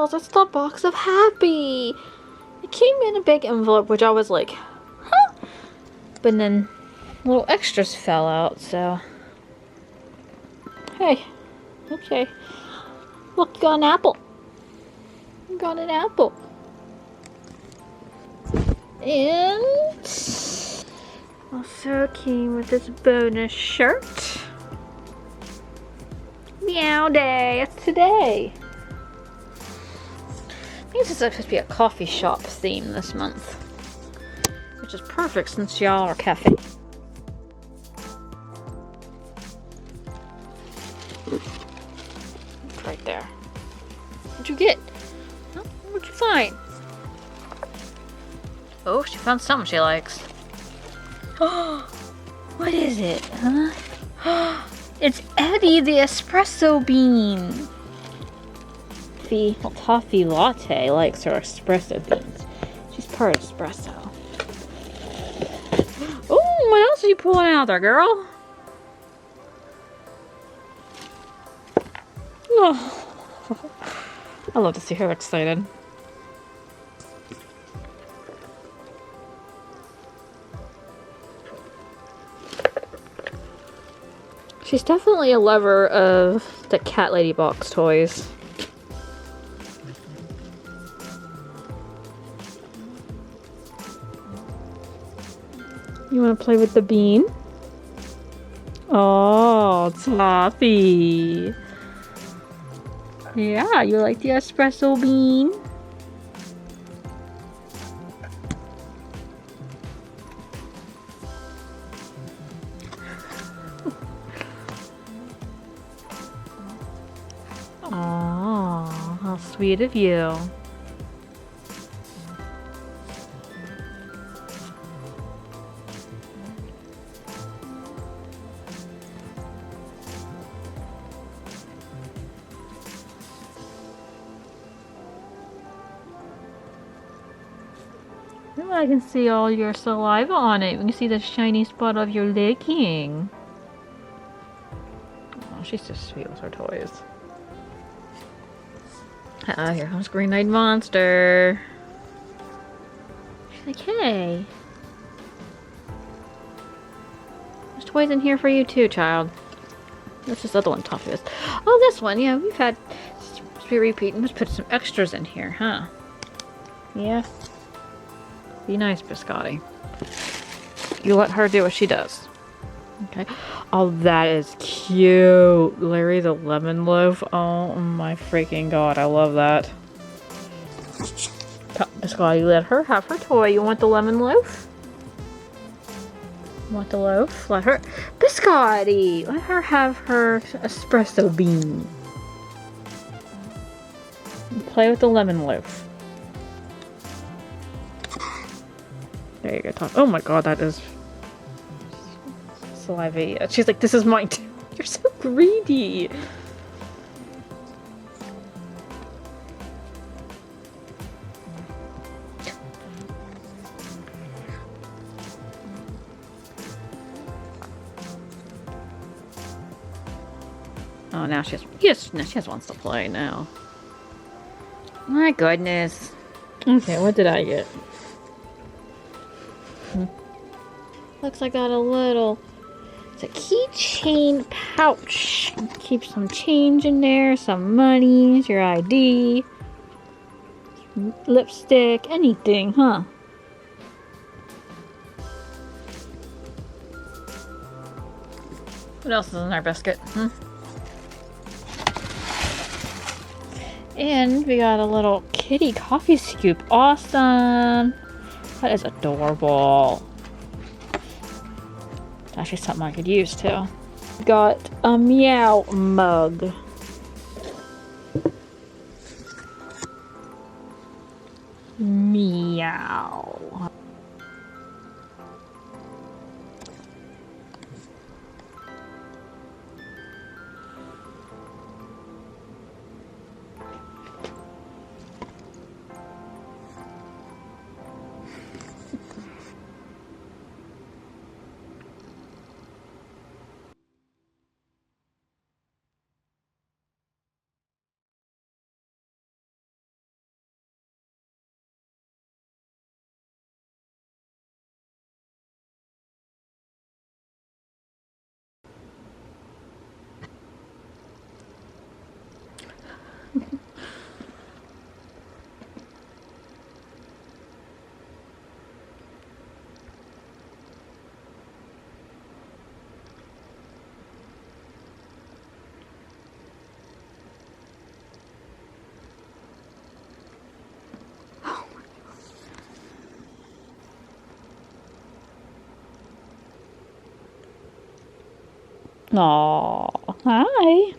girls, it's the box of happy. It came in a big envelope, which I was like, huh? But then little extras fell out, so. Hey, okay. Look, you got an apple. You got an apple. And also came with this bonus shirt. Meow day, it's today. I think this is supposed to be a coffee shop theme this month, which is perfect since y'all are cafe. Right there. What'd you get? Huh? What'd you find? Oh, she found something she likes. Oh, what is it, huh? It's Eddie the espresso bean. Toffee latte likes her espresso beans. She's part espresso. Oh, what else are you pulling out there, girl? Oh. I love to see her excited. She's definitely a lover of the CatLadyBox toys. You want to play with the bean? Oh, Toffee. Yeah, you like the espresso bean? Oh, how sweet of you. Oh, I can see all your saliva on it. You can see the shiny spot of your licking. Oh, she's so sweet with her toys. Here comes Green-Eyed Monster. She's like, hey. There's toys in here for you too, child. What's this other one Toffee is? Oh, this one. Yeah, we've had... Supposed to be repeating. Let's put some extras in here, huh? Yeah. Be nice, Biscotti. You let her do what she does. Okay. Oh, that is cute. Larry the Lemon Loaf. Oh my freaking god, I love that. Biscotti, let her have her toy. You want the lemon loaf? Want the loaf? Let her... Biscotti! Let her have her espresso bean. Play with the lemon loaf. There you go, Tom. Oh my god, that is... saliva. She's like, this is mine too. You're so greedy. Oh, now she has, yes, now she has wants to play now. My goodness. Okay, what did I get? Looks like I got a little, it's a keychain pouch. Keep some change in there, some money, your ID, lipstick, anything, huh? What else is in our biscuit? And we got a little kitty coffee scoop. Awesome! That is adorable. Actually something I could use too. Got a meow mug. Meow. Aw, hi.